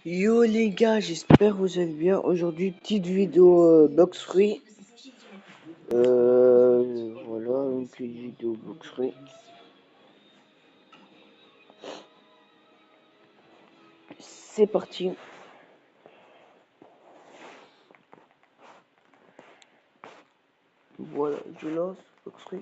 Yo les gars, j'espère que vous allez bien. Aujourd'hui, petite vidéo box free. Voilà, une petite vidéo box free. C'est parti. Voilà, je lance box free.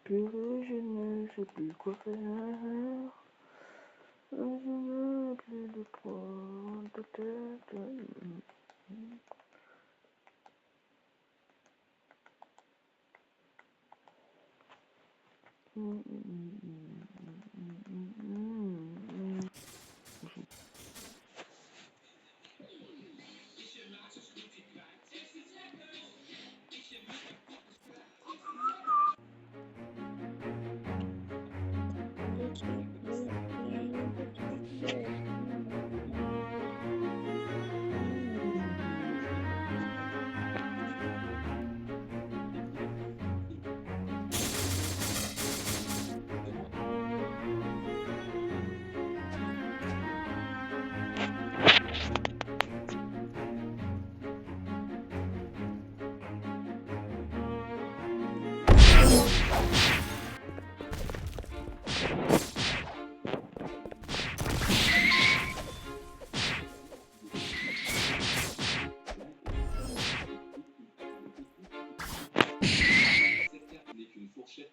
Purée, je ne sais plus quoi faire. Je n'ai plus de poids de tête.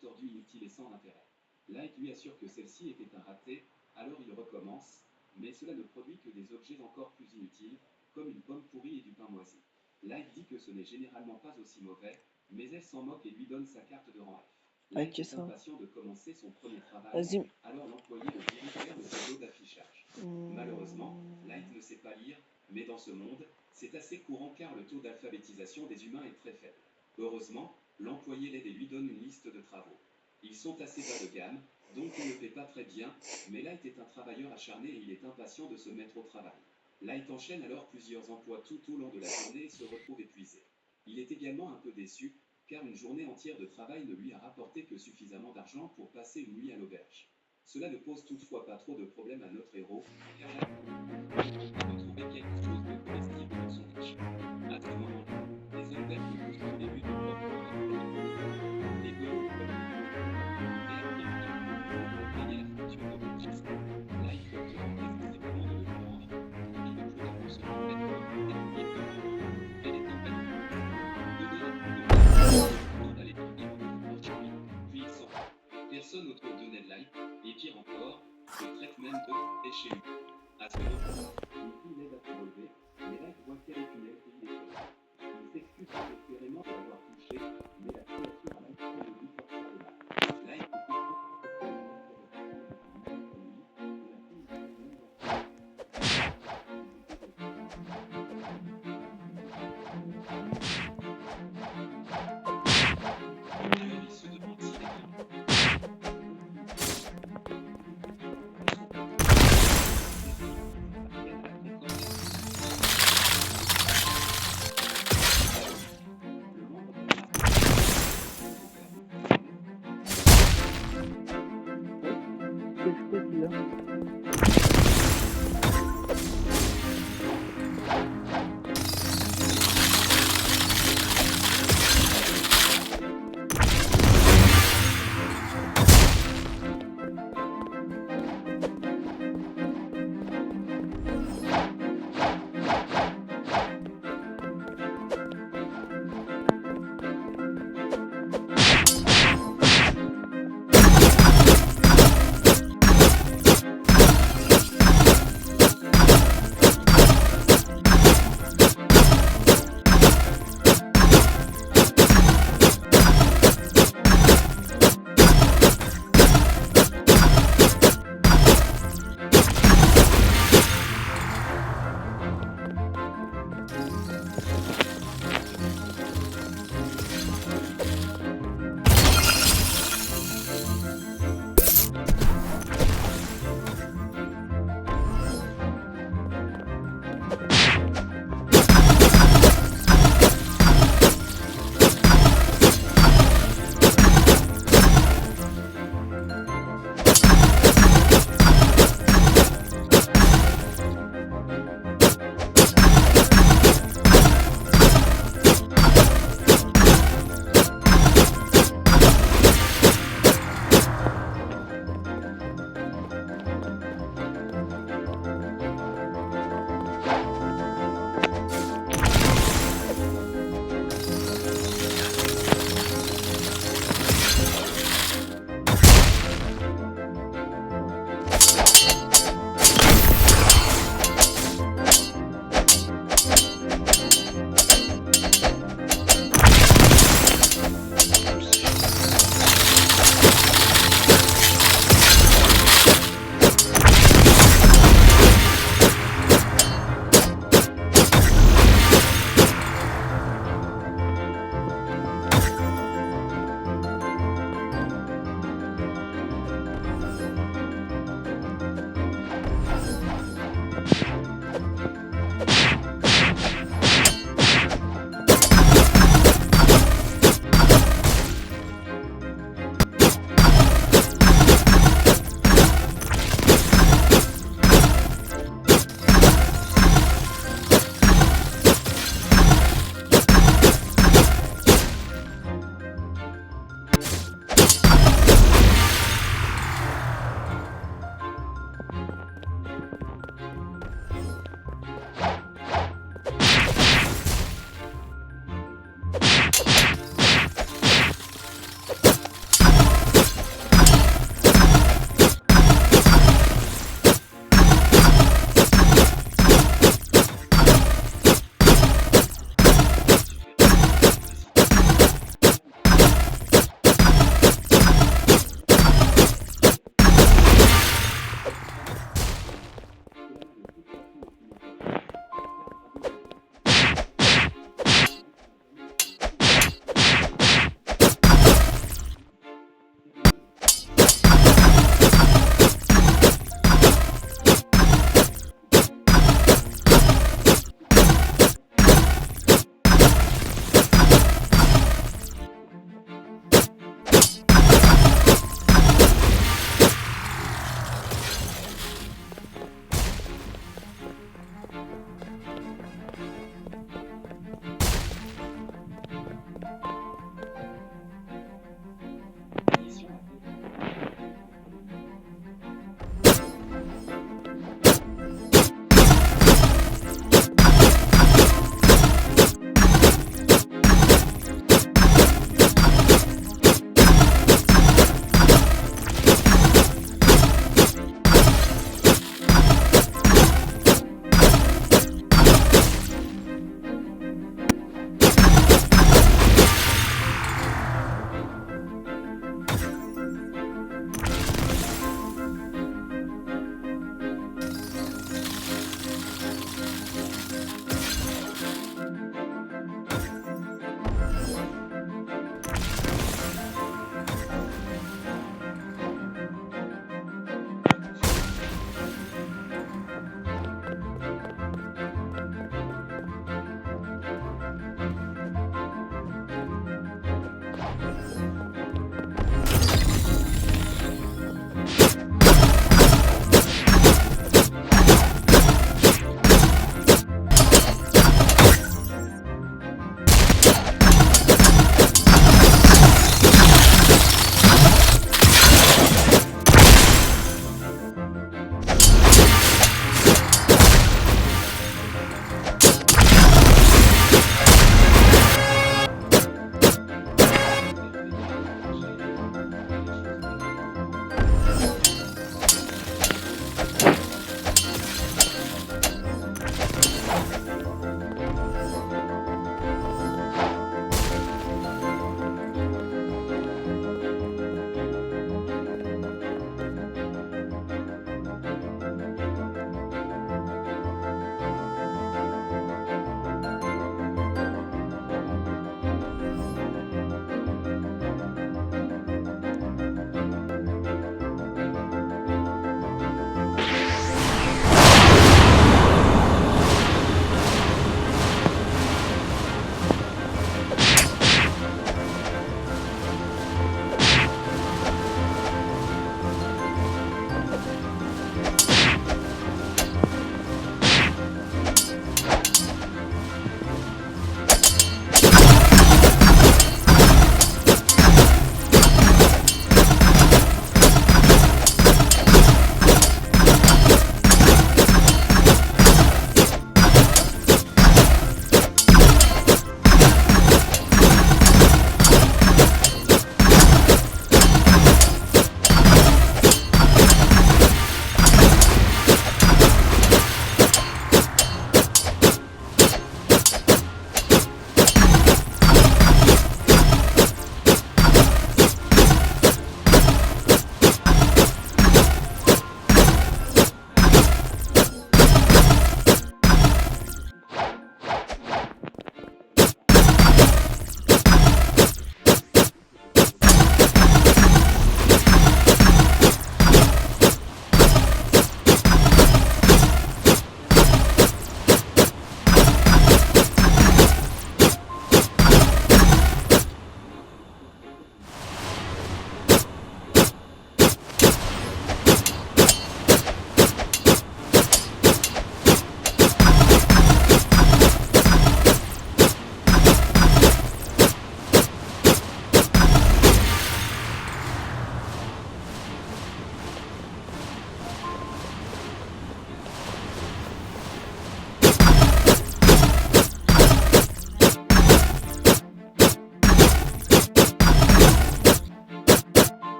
Tordue, inutile et sans intérêt. Light lui assure que celle-ci était un raté, alors il recommence, mais cela ne produit que des objets encore plus inutiles, comme une pomme pourrie et du pain moisi. Light dit que ce n'est généralement pas aussi mauvais, mais elle s'en moque et lui donne sa carte de rang F. Light est impatient de commencer son premier travail, alors l'employé le dirige vers le tableau d'affichage. Malheureusement, Light ne sait pas lire, mais dans ce monde, c'est assez courant car le taux d'alphabétisation des humains est très faible. Heureusement, l'employé l'aide et lui donne une liste de travaux. Ils sont assez bas de gamme, donc on ne paie pas très bien, mais Light est un travailleur acharné et il est impatient de se mettre au travail. Light enchaîne alors plusieurs emplois tout au long de la journée et se retrouve épuisé. Il est également un peu déçu, car une journée entière de travail ne lui a rapporté que suffisamment d'argent pour passer une nuit à l'auberge. Cela ne pose toutefois pas trop de problème à notre héros, car Light a retrouvé quelque chose de comestible dans son achat. À ce moment-là, les hommes verts poussent au début de personne autour de Ned Light, et pire encore, le traite même de déchet humain. À ce moment, une fille l'aide à se relever, mais Light voit qu'elle est une aile et il est choqué. Il s'excuse désespérément d'avoir touché, mais la créature a Light près de lui porte de mal. Light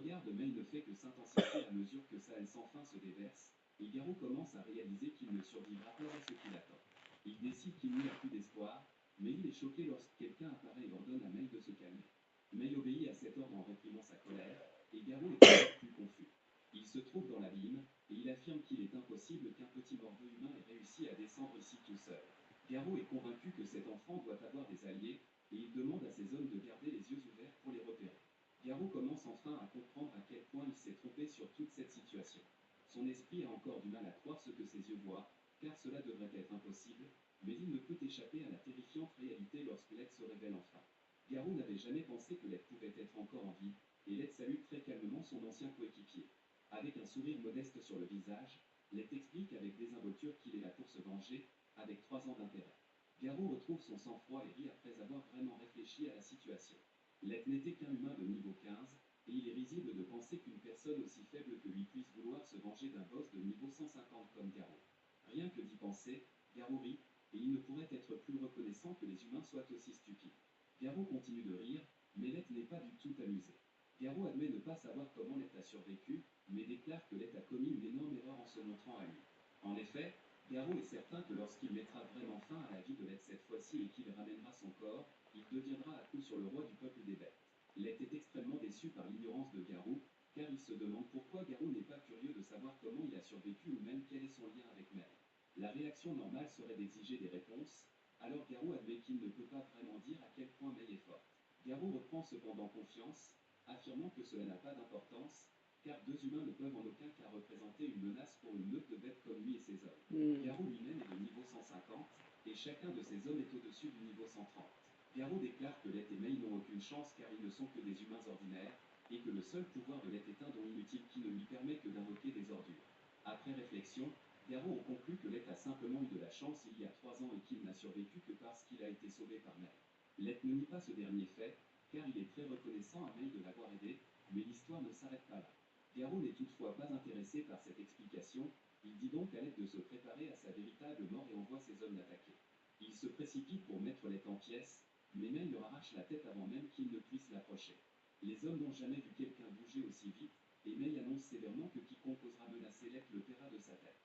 regard de May ne fait que s'intensifier à mesure que sa haine sans fin se déverse, et Garou commence à réaliser qu'il ne survivra pas à ce qu'il attend. Il décide qu'il n'y a plus d'espoir, mais il est choqué lorsque quelqu'un apparaît et ordonne à May de se calmer. May obéit à cet ordre en réprimant sa colère, et Garou est encore plus confus. Il se trouve dans l'abîme, et il affirme qu'il est impossible qu'un petit morveux humain ait réussi à descendre ici tout seul. Garou est convaincu que cet enfant doit avoir des alliés, et il demande à ses hommes de garder les yeux ouverts pour les repérer. Garou commence enfin à comprendre à quel point il s'est trompé sur toute cette situation. Son esprit a encore du mal à croire ce que ses yeux voient, car cela devrait être impossible, mais il ne peut échapper à la terrifiante réalité lorsque Led se révèle enfin. Garou n'avait jamais pensé que Led pouvait être encore en vie, et Led salue très calmement son ancien coéquipier. Avec un sourire modeste sur le visage, Led explique avec désinvolture qu'il est là pour se venger, avec 3 ans d'intérêt. Garou retrouve son sang-froid et rit après avoir vraiment réfléchi à la situation. Led n'était qu'un humain de niveau 15, et il est risible de penser qu'une personne aussi faible que lui puisse vouloir se venger d'un boss de niveau 150 comme Garou. Rien que d'y penser, Garou rit, et il ne pourrait être plus reconnaissant que les humains soient aussi stupides. Garou continue de rire, mais Led n'est pas du tout amusé. Garou admet ne pas savoir comment Led a survécu, mais déclare que Led a commis une énorme erreur en se montrant à lui. En effet, Garou est certain que lorsqu'il mettra vraiment fin à la vie de Led cette fois-ci et qu'il ramènera son corps, il deviendra à coup sûr le roi du peuple des bêtes. Led est extrêmement déçu par l'ignorance de Garou, car il se demande pourquoi Garou n'est pas curieux de savoir comment il a survécu ou même quel est son lien avec May. La réaction normale serait d'exiger des réponses, alors Garou admet qu'il ne peut pas vraiment dire à quel point May est forte. Garou reprend cependant confiance, affirmant que cela n'a pas d'importance, car 2 humains ne peuvent en aucun cas représenter une menace pour une meute de bêtes comme lui et ses hommes. Garou lui-même est de niveau 150, et chacun de ses hommes est au-dessus du niveau 130. Garou déclare que Led et May n'ont aucune chance car ils ne sont que des humains ordinaires, et que le seul pouvoir de Led est un don inutile qui ne lui permet que d'invoquer des ordures. Après réflexion, Garou en conclut que Led a simplement eu de la chance il y a 3 ans et qu'il n'a survécu que parce qu'il a été sauvé par May. Led ne nie pas ce dernier fait, car il est très reconnaissant à May de l'avoir aidé, mais l'histoire ne s'arrête pas là. Garou n'est toutefois pas intéressé par cette explication, il dit donc à Led de se préparer à sa véritable mort et envoie ses hommes l'attaquer. Il se précipite pour mettre Led en pièces, mais May leur arrache la tête avant même qu'ils ne puissent l'approcher. Les hommes n'ont jamais vu quelqu'un bouger aussi vite, et May annonce sévèrement que quiconque osera menacer Led le paiera de sa tête.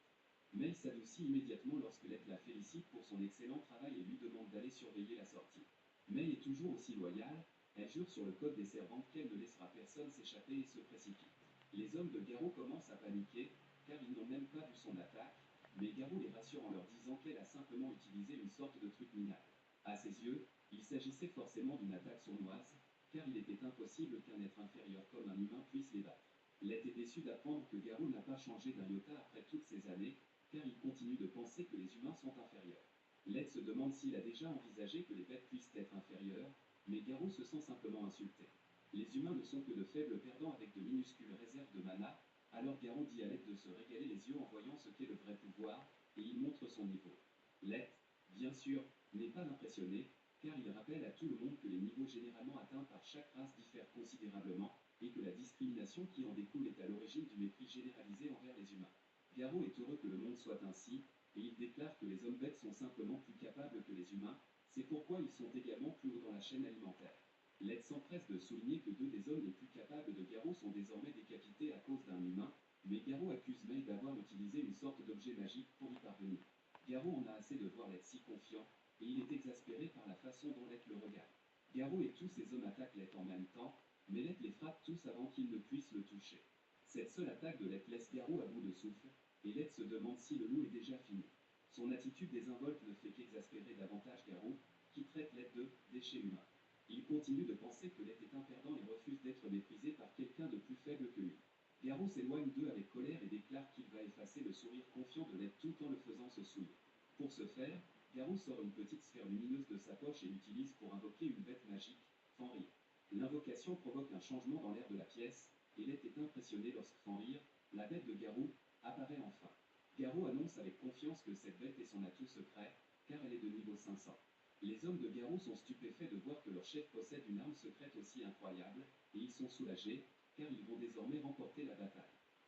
May s'adoucit immédiatement lorsque Led la félicite pour son excellent travail et lui demande d'aller surveiller la sortie. May est toujours aussi loyale, elle jure sur le code des servantes qu'elle ne laissera personne s'échapper et se précipite. Les hommes de Garou commencent à paniquer, car ils n'ont même pas vu son attaque, mais Garou les rassure en leur disant qu'elle a simplement utilisé une sorte de truc minable. À ses yeux, il s'agissait forcément d'une attaque sournoise, car il était impossible qu'un être inférieur comme un humain puisse les battre. Led est déçu d'apprendre que Garou n'a pas changé d'un iota après toutes ces années, car il continue de penser que les humains sont inférieurs. Led se demande s'il a déjà envisagé que les bêtes puissent être inférieures, mais Garou se sent simplement insulté. Les humains ne sont que de faibles perdants avec de minuscules réserves de mana, alors Garou dit à Led de se régaler les yeux en voyant ce qu'est le vrai pouvoir, et il montre son niveau. Led, bien sûr, n'est pas impressionné, car il rappelle à tout le monde que les niveaux généralement atteints par chaque race diffèrent considérablement, et que la discrimination qui en découle est à l'origine du mépris généralisé envers les humains. Garou est heureux que le monde soit ainsi, et il déclare que les hommes bêtes sont simplement plus capables que les humains, c'est pourquoi ils sont également plus hauts dans la chaîne alimentaire. Led s'empresse de souligner que 2 des hommes les plus capables de Garou sont désormais décapités à cause d'un humain, mais Garou accuse May d'avoir utilisé une sorte d'objet magique pour y parvenir. Garou en a assez de voir Led si confiant, et il est exaspéré par la façon dont Led le regarde. Garou et tous ses hommes attaquent Led en même temps, mais Led les frappe tous avant qu'ils ne puissent le toucher. Cette seule attaque de Led laisse Garou à bout de souffle, et Led se demande si le loup est déjà fini. Son attitude désinvolte ne fait qu'exaspérer davantage Garou, qui traite Led de déchet humain. Il continue de penser que Led est un perdant et refuse d'être méprisé par quelqu'un de plus faible que lui. Garou s'éloigne d'eux avec colère et déclare qu'il va effacer le sourire confiant de Led tout en le faisant se souiller. Pour ce faire, Garou sort une petite sphère lumineuse de sa poche et l'utilise pour invoquer une bête magique, Fenrir. L'invocation provoque un changement dans l'air de la pièce, et Led est impressionné lorsque Fenrir, la bête de Garou, apparaît enfin. Garou annonce avec confiance que cette bête est son atout secret, car elle est de niveau 500. Les hommes de Garou sont stupéfaits de voir que leur chef possède une arme secrète aussi incroyable, et ils sont soulagés, car ils vont désormais remporter la bataille.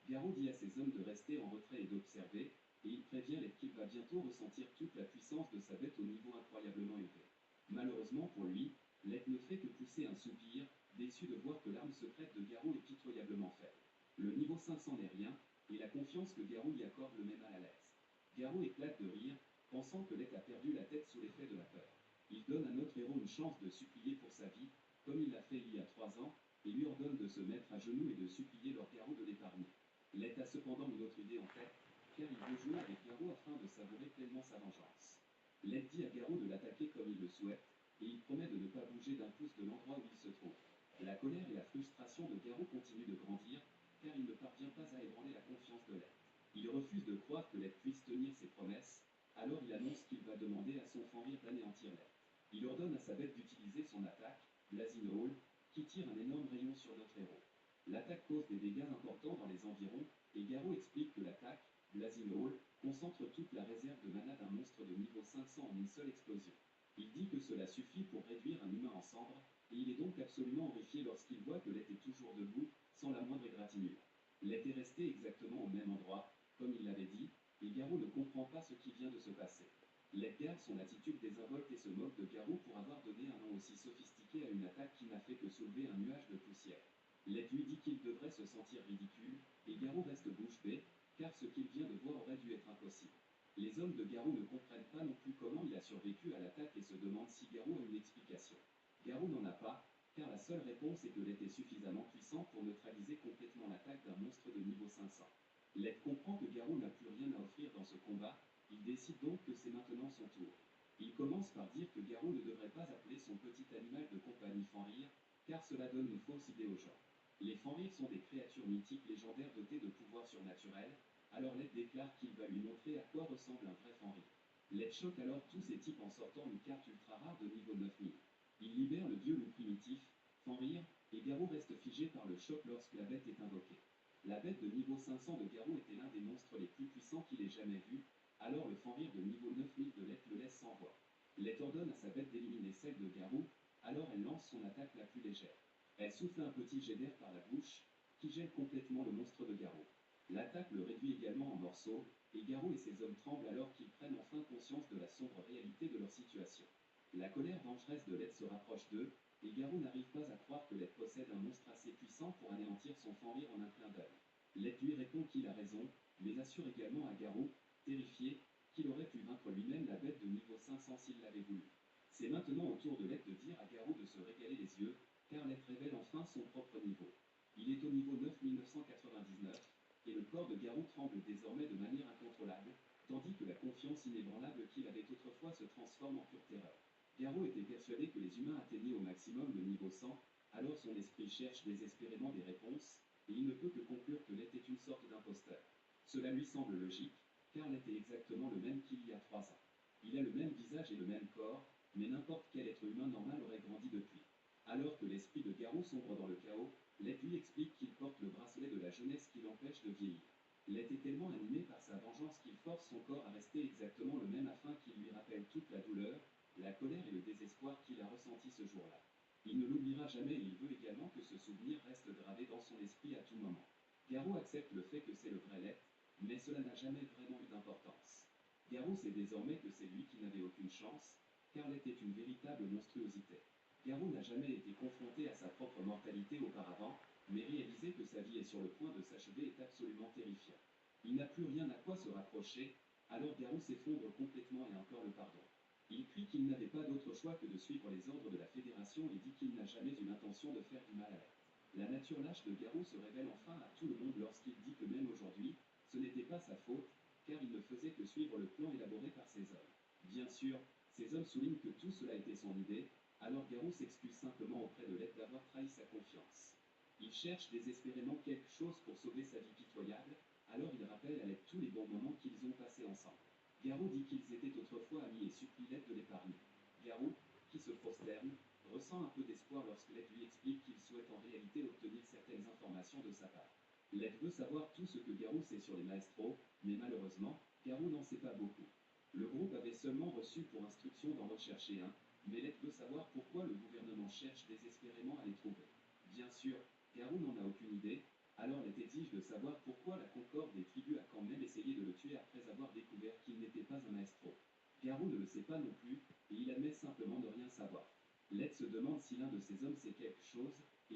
Garou dit à ses hommes de rester en retrait et d'observer, et il prévient Led qu'il va bientôt ressentir toute la puissance de sa bête au niveau incroyablement élevé. Malheureusement pour lui, Led ne fait que pousser un soupir, déçu de voir que l'arme secrète de Garou est pitoyablement faible. Le niveau 500 n'est rien, et la confiance que Garou y accorde le met mal à l'aise. Garou éclate de rire, pensant que Lett a perdu la tête sous l'effet de la peur. Il donne à notre héros une chance de supplier pour sa vie, comme il l'a fait il y a 3 ans, et lui ordonne de se mettre à genoux et de supplier Lord Garou de l'épargner. Lett a cependant une autre idée en tête, car il veut jouer avec Garou afin de savourer pleinement sa vengeance. Lett dit à Garou de l'attaquer comme il le souhaite, et il promet de ne pas bouger d'un pouce de l'endroit où il se trouve. La colère et la frustration de Garou continuent de grandir, car il ne parvient pas à ébranler la confiance de Lett. Il refuse de croire que Lett puisse tenir ses promesses, alors il annonce qu'il va demander à son Fenrir d'anéantir Lett. Il ordonne à sa bête d'utiliser son attaque, Blazing Hall, qui tire un énorme rayon sur notre héros. L'attaque cause des dégâts importants dans les environs, et Garou explique que l'attaque, Blazing Hall, concentre toute la réserve de mana d'un monstre de niveau 500 en une seule explosion. Il dit que cela suffit pour réduire un humain en cendres, et il est donc absolument horrifié lorsqu'il voit que Lett est toujours debout, sans la moindre égratignure. Lett est resté exactement au même endroit, comme il l'avait dit, et Garou ne comprend pas ce qui vient de se passer. Lett garde son attitude désinvolte et se moque de Garou pour avoir donné un nom aussi sophistiqué à une attaque qui n'a fait que soulever un nuage de poussière. Lett lui dit qu'il devrait se sentir ridicule, et Garou reste bouche bée, car ce qu'il vient de voir aurait dû être impossible. Les hommes de Garou ne comprennent pas non plus comment il a survécu à l'attaque et se demandent si Garou a une explication. Garou n'en a pas, car la seule réponse est que Lett est suffisamment puissant pour neutraliser complètement l'attaque d'un monstre de niveau 500. Lett comprend que Garou n'a plus rien à offrir dans ce combat, il décide donc que c'est maintenant son tour. Il commence par dire que Garou ne devrait pas appeler son petit animal de compagnie Fenrir, car cela donne une fausse idée aux gens. Les Fenrir sont des créatures mythiques légendaires dotées de pouvoirs surnaturels, alors Lett déclare qu'il va lui montrer à quoi ressemble un vrai Fenrir. Lett choque alors tous ces types en sortant une carte ultra rare de niveau 9000. Il libère le dieu loup primitif, Fenrir, et Garou reste figé par le choc lorsque la bête est invoquée. La bête de niveau 500 de Garou était l'un des monstres les plus puissants qu'il ait jamais vu, alors le Fenrir de niveau 9000 de Lett le laisse sans voix. Lett ordonne à sa bête d'éliminer celle de Garou, alors elle lance son attaque la plus légère. Elle souffle un petit jet d'air par la bouche, qui gèle complètement le monstre de Garou. L'attaque le réduit également en morceaux, et Garou et ses hommes tremblent alors qu'ils prennent enfin conscience de la sombre réalité de leur situation. La colère vengeresse de Lett se rapproche d'eux, et Garou n'arrive pas à croire que Lett possède un monstre assez puissant pour anéantir son Fenrir en un clin d'œil. Lett lui répond qu'il a raison, mais assure également à Garou, terrifié, qu'il aurait pu vaincre lui-même la bête de niveau 500 s'il l'avait voulu. C'est maintenant au tour de Lett de dire à Garou de se régaler les yeux, car Lett révèle enfin son propre niveau. Il est au niveau 9999, et le corps de Garou tremble désormais de manière incontrôlable, tandis que la confiance inébranlable qu'il avait autrefois se transforme en pure terreur. Garou était persuadé que les humains atteignaient au maximum le niveau 100, alors son esprit cherche désespérément des réponses, et il ne peut que conclure que Lett est une sorte d'imposteur. Cela lui semble logique, car Lett est exactement le même qu'il y a 3 ans. Il a le même visage et le même corps, mais n'importe quel être humain normal aurait grandi depuis. Alors que l'esprit de Garou sombre dans le chaos, Lett lui explique qu'il porte le bracelet de la jeunesse qui l'empêche de vieillir. Lett est tellement animé par sa vengeance qu'il force son corps à rester exactement le même afin qu'il lui rappelle toute la douleur, la colère et le désespoir qu'il a ressenti ce jour-là. Il ne l'oubliera jamais et il veut également que ce souvenir reste gravé dans son esprit à tout moment. Garou accepte le fait que c'est le vrai Lett, mais cela n'a jamais vraiment eu d'importance. Garou sait désormais que c'est lui qui n'avait aucune chance, car Lett est une véritable monstruosité. Garou n'a jamais été confronté à sa propre mortalité auparavant, mais réaliser que sa vie est sur le point de s'achever est absolument terrifiant. Il n'a plus rien à quoi se rapprocher, alors Garou s'effondre complètement et implore le pardon. Il crie qu'il n'avait pas d'autre choix que de suivre les ordres de la Fédération et dit qu'il n'a jamais eu l'intention de faire du mal à Lett. La nature lâche de Garou se révèle enfin à tout le monde lorsqu'il dit que même aujourd'hui, ce n'était pas sa faute, car il ne faisait que suivre le plan élaboré par ses hommes. Bien sûr, ces hommes soulignent que tout cela était son idée, alors Garou s'excuse simplement auprès de Lett d'avoir trahi sa confiance. Il cherche désespérément quelque chose pour sauver sa vie pitoyable, alors il rappelle à Lett tous les bons moments qu'ils ont passés ensemble. Garou dit qu'ils étaient autrefois amis et supplie Lett de l'épargner. Garou, qui se prosterne, ressent un peu d'espoir lorsque Lett lui explique qu'il souhaite en réalité obtenir certaines informations de sa part. Lett veut savoir tout ce que Garou sait sur les maestros, mais malheureusement, Garou n'en sait pas beaucoup. Le groupe avait seulement reçu pour instruction d'en rechercher un, mais Lett veut savoir pourquoi le gouvernement cherche désespérément à les trouver. Bien sûr, Garou n'en a aucune idée, alors Lett exige de savoir pourquoi la Concorde des tribus a quand même essayé de le tuer après avoir découvert qu'il n'était pas un maestro. Garou ne le sait pas non plus, et il admet simplement ne rien savoir. Lett se demande si l'un de ses hommes sait quelque chose, et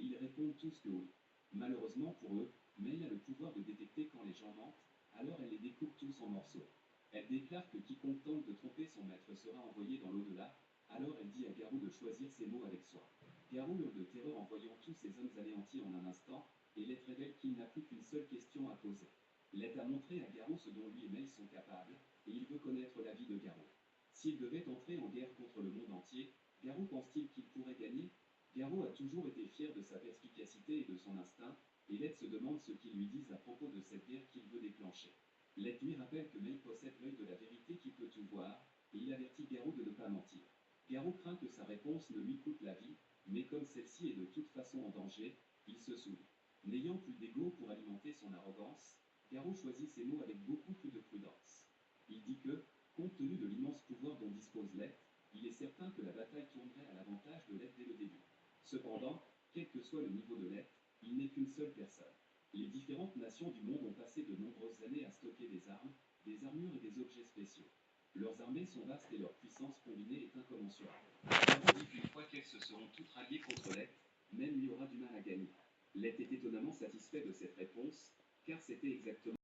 pouvoir de détecter quand les gens mentent, alors elle les découpe tous en morceaux. Elle déclare que quiconque tente de tromper son maître sera envoyé dans l'au-delà, alors elle dit à Garou de choisir ses mots avec soin. Garou hurle de terreur en voyant tous ces hommes anéantis en un instant, et Let révèle qu'il n'a plus qu'une seule question à poser. Let a montré à Garou ce dont lui et May sont capables, et il veut connaître l'avis de Garou. S'il devait entrer en guerre contre le monde entier, Garou pense-t-il qu'il pourrait gagner? Garou a toujours été fier de sa perspicacité et de son instinct, et Let se demande ce qu'ils lui disent à propos de cette guerre qu'il veut déclencher. Let lui rappelle que May possède l'œil de la vérité qui peut tout voir, et il avertit Garou de ne pas mentir. Garou craint que sa réponse ne lui coûte la vie, mais comme celle-ci est de toute façon en danger, il se sourit. N'ayant plus d'ego pour alimenter son arrogance, Garou choisit ses mots avec beaucoup plus de prudence. Il dit que, compte tenu de l'immense pouvoir dont dispose Let, il est certain que la bataille tournerait à l'avantage de Let dès le début. Cependant, quel que soit le niveau de Let, il n'est qu'une seule personne. Les différentes nations du monde ont passé de nombreuses années à stocker des armes, des armures et des objets spéciaux. Leurs armées sont vastes et leur puissance combinée est incommensurable. Garou dit qu'une fois qu'elles se seront toutes ralliées contre Let, même lui aura du mal à gagner. Let est étonnamment satisfait de cette réponse, car c'était exactement